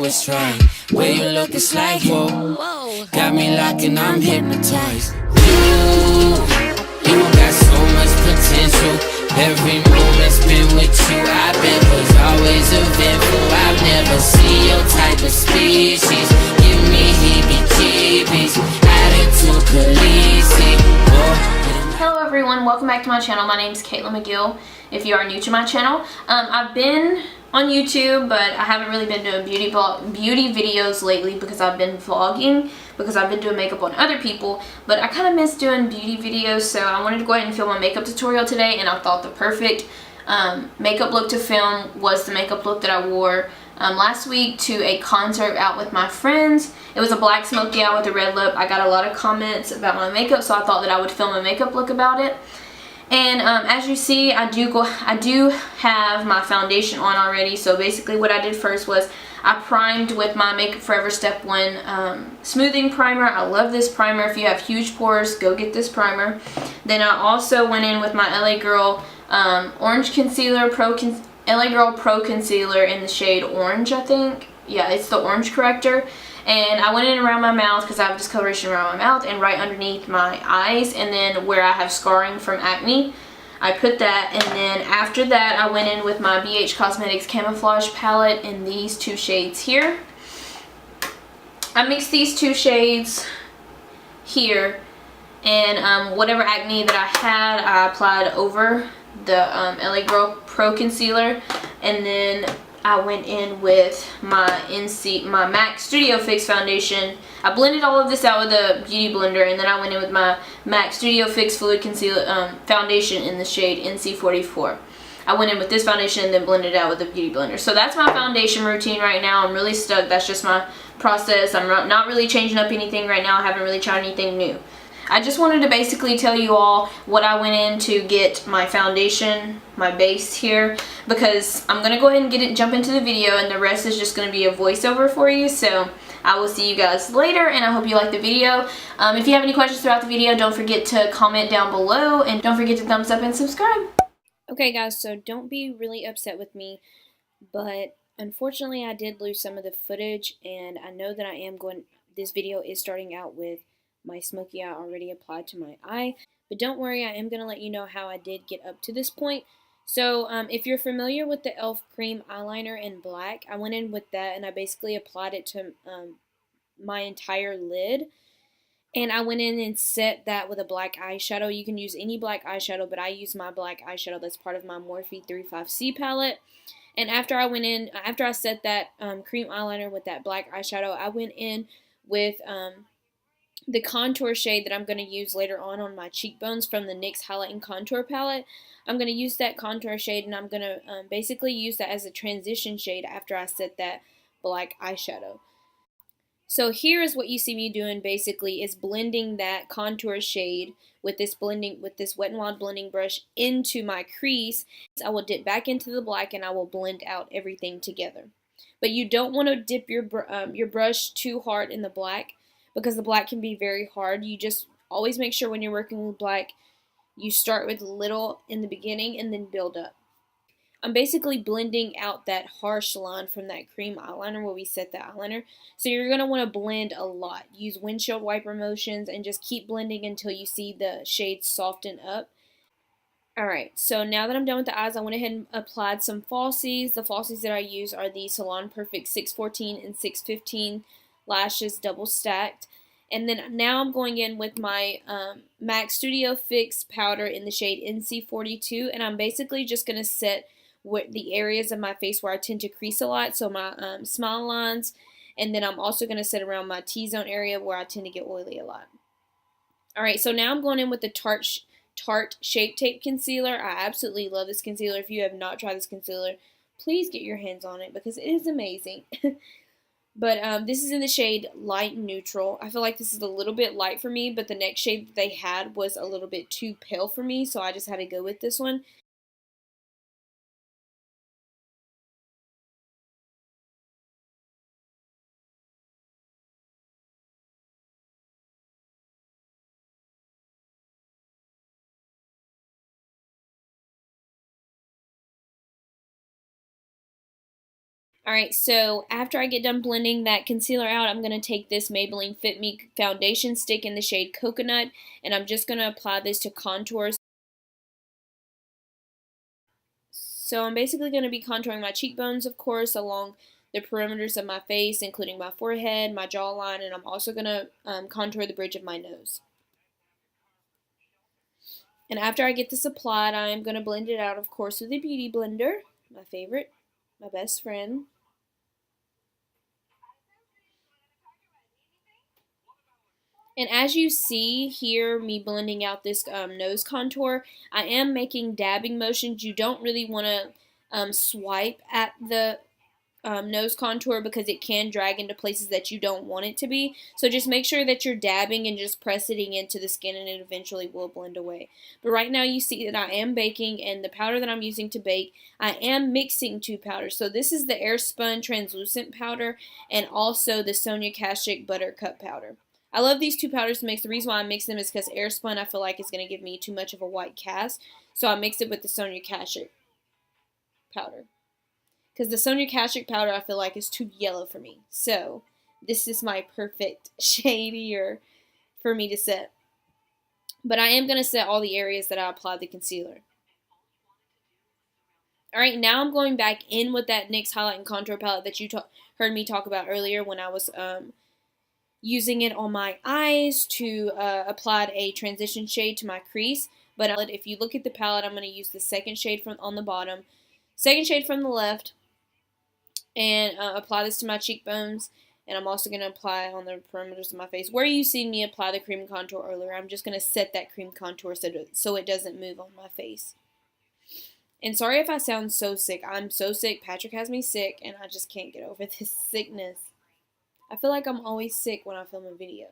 it's right. Way you look, it's like, whoa. Got me locked and I'm hypnotized. You got so much potential. Every moment's been with you. I've been was always eventful. I've never seen your type of species. Give me heebie-jeebies. Attitude Khaleesi. Hello everyone, welcome back to my channel. My name is Caitlin McGill. If you are new to my channel, I've been on YouTube, but I haven't really been doing beauty videos lately because I've been vlogging, because I've been doing makeup on other people, but I kind of miss doing beauty videos, so I wanted to go ahead and film a makeup tutorial today, and I thought the perfect makeup look to film was the makeup look that I wore last week to a concert out with my friends. It was a black smoky eye with a red lip. I got a lot of comments about my makeup, so I thought that I would film a makeup look about it. And as you see, I do have my foundation on already. So basically what I did first was I primed with my Makeup Forever Step 1 smoothing primer. I love this primer. If you have huge pores, go get this primer. Then I also went in with my LA Girl Orange Concealer, LA Girl Pro Concealer in the shade Orange, I think. Yeah, it's the Orange Corrector. And I went in around my mouth because I have discoloration around my mouth and right underneath my eyes, and then where I have scarring from acne, I put that. And then after that, I went in with my BH Cosmetics Camouflage palette in these two shades here. I mixed these two shades here, and whatever acne that I had, I applied over the LA Girl Pro Concealer, and then I went in with my MAC Studio Fix foundation. I blended all of this out with a beauty blender, and then I went in with my MAC Studio Fix Fluid Concealer foundation in the shade NC44. I went in with this foundation and then blended it out with a beauty blender. So that's my foundation routine right now. I'm really stuck. That's just my process. I'm not really changing up anything right now. I haven't really tried anything new. I just wanted to basically tell you all what I went in to get my foundation, my base here, because I'm going to go ahead and jump into the video, and the rest is just going to be a voiceover for you. So I will see you guys later, and I hope you like the video. If you have any questions throughout the video, don't forget to comment down below, and don't forget to thumbs up and subscribe. Okay guys, so don't be really upset with me, but unfortunately I did lose some of the footage, and I know that this video is starting out with my smoky eye already applied to my eye, but don't worry, I am going to let you know how I did get up to this point. So if you're familiar with the e.l.f. cream eyeliner in black, I went in with that and I basically applied it to my entire lid, and I went in and set that with a black eyeshadow. You can use any black eyeshadow, but I use my black eyeshadow that's part of my Morphe 35C palette. And after I set that cream eyeliner with that black eyeshadow, I went in with the contour shade that I'm going to use later on my cheekbones from the NYX Highlight Contour palette. I'm going to use that contour shade, and I'm going to basically use that as a transition shade after I set that black eyeshadow. So here is what you see me doing basically, is blending that contour shade with this Wet n Wild blending brush into my crease. I will dip back into the black and I will blend out everything together. But you don't want to dip your brush too hard in the black, because the black can be very hard. You just always make sure when you're working with black, you start with little in the beginning and then build up. I'm basically blending out that harsh line from that cream eyeliner where we set the eyeliner. So you're going to want to blend a lot. Use windshield wiper motions and just keep blending until you see the shades soften up. Alright, so now that I'm done with the eyes, I went ahead and applied some falsies. The falsies that I use are the Salon Perfect 614 and 615 lashes double stacked. And then now I'm going in with my MAC Studio Fix powder in the shade NC42, and I'm basically just going to set the areas of my face where I tend to crease a lot, so my smile lines, and then I'm also going to set around my T-zone area where I tend to get oily a lot. Alright, so now I'm going in with the Tarte Shape Tape Concealer. I absolutely love this concealer. If you have not tried this concealer, please get your hands on it because it is amazing. But this is in the shade Light Neutral. I feel like this is a little bit light for me, but the next shade that they had was a little bit too pale for me, so I just had to go with this one. Alright, so after I get done blending that concealer out, I'm going to take this Maybelline Fit Me Foundation stick in the shade Coconut, and I'm just going to apply this to contours. So I'm basically going to be contouring my cheekbones, of course, along the perimeters of my face, including my forehead, my jawline, and I'm also going to contour the bridge of my nose. And after I get this applied, I'm going to blend it out, of course, with a beauty blender, my favorite, my best friend. And as you see here, me blending out this nose contour, I am making dabbing motions. You don't really want to swipe at the nose contour because it can drag into places that you don't want it to be. So just make sure that you're dabbing and just pressing into the skin, and it eventually will blend away. But right now you see that I am baking, and the powder that I'm using to bake, I am mixing two powders. So this is the Airspun Transluscent powder and also the Sonia Kashuk Buttercup powder. I love these two powders to mix. The reason why I mix them is because Airspun I feel like is going to give me too much of a white cast. So I mix it with the Sonia Kashuk powder. Because the Sonia Kashuk powder I feel like is too yellow for me. So this is my perfect shade here for me to set. But I am going to set all the areas that I applied the concealer. Alright, now I'm going back in with that NYX Highlight and Contour palette that you heard me talk about earlier when I was using it on my eyes to apply a transition shade to my crease. But if you look at the palette, I'm going to use the second shade from on the bottom, second shade from the left, and apply this to my cheekbones. And I'm also going to apply on the perimeters of my face. Where you see me apply the cream contour earlier, I'm just going to set that cream contour so it doesn't move on my face. And sorry if I sound so sick. I'm so sick. Patrick has me sick, and I just can't get over this sickness. I feel like I'm always sick when I film a video.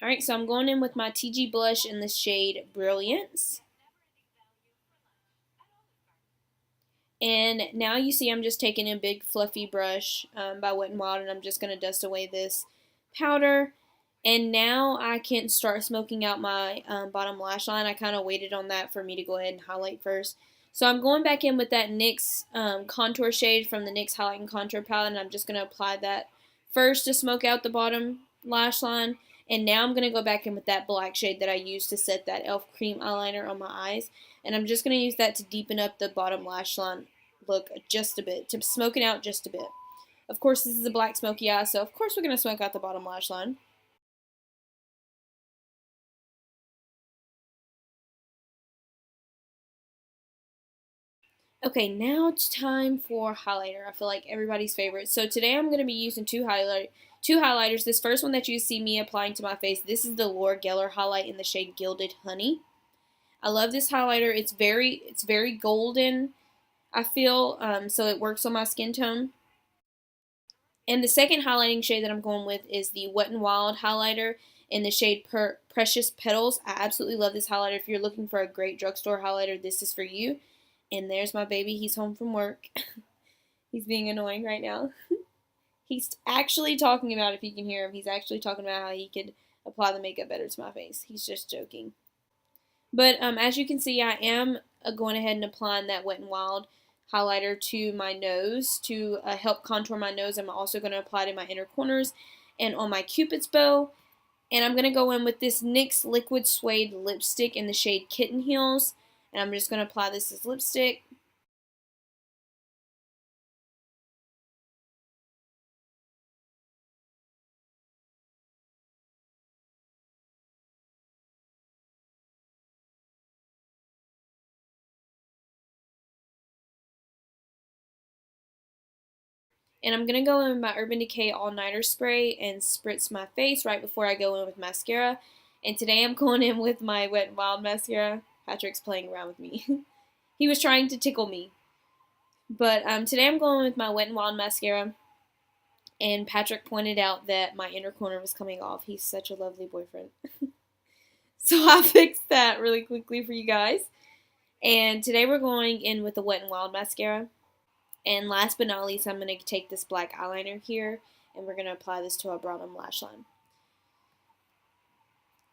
Alright, so I'm going in with my TIGI blush in the shade Brilliance. And now you see I'm just taking a big fluffy brush by Wet n Wild, and I'm just going to dust away this powder. And now I can start smoking out my bottom lash line. I kind of waited on that for me to go ahead and highlight first. So I'm going back in with that NYX contour shade from the NYX Highlight and Contour palette, and I'm just going to apply that first to smoke out the bottom lash line. And now I'm going to go back in with that black shade that I used to set that e.l.f. cream eyeliner on my eyes. And I'm just going to use that to deepen up the bottom lash line look just a bit, to smoke it out just a bit. Of course, this is a black smoky eye, so of course we're going to smoke out the bottom lash line. Okay, now it's time for highlighter. I feel like everybody's favorite. So today I'm going to be using two highlighters. This first one that you see me applying to my face, this is the Laura Geller highlight in the shade Gilded Honey. I love this highlighter. It's very golden, I feel, so it works on my skin tone. And the second highlighting shade that I'm going with is the Wet n Wild highlighter in the shade Precious Petals. I absolutely love this highlighter. If you're looking for a great drugstore highlighter, this is for you. And there's my baby. He's home from work. He's being annoying right now. He's actually talking about, if you can hear him, he's actually talking about how he could apply the makeup better to my face. He's just joking. But as you can see, I am going ahead and applying that Wet n Wild highlighter to my nose to help contour my nose. I'm also going to apply it in my inner corners and on my Cupid's bow. And I'm going to go in with this NYX Liquid Suede lipstick in the shade Kitten Heels. And I'm just going to apply this as lipstick. And I'm going to go in with my Urban Decay All Nighter Spray and spritz my face right before I go in with mascara. And today I'm going in with my Wet n Wild mascara. Patrick's playing around with me. He was trying to tickle me. But today I'm going with my Wet n Wild mascara. And Patrick pointed out that my inner corner was coming off. He's such a lovely boyfriend. So I fixed that really quickly for you guys. And today we're going in with the Wet n Wild mascara. And last but not least, I'm going to take this black eyeliner here, and we're going to apply this to our bottom lash line.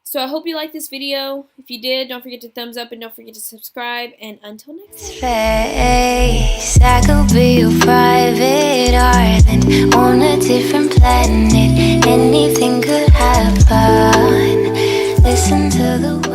So I hope you liked this video. If you did, don't forget to thumbs up and don't forget to subscribe. And until next time. Face, I could be your private island on a different planet. Anything could happen. Listen to the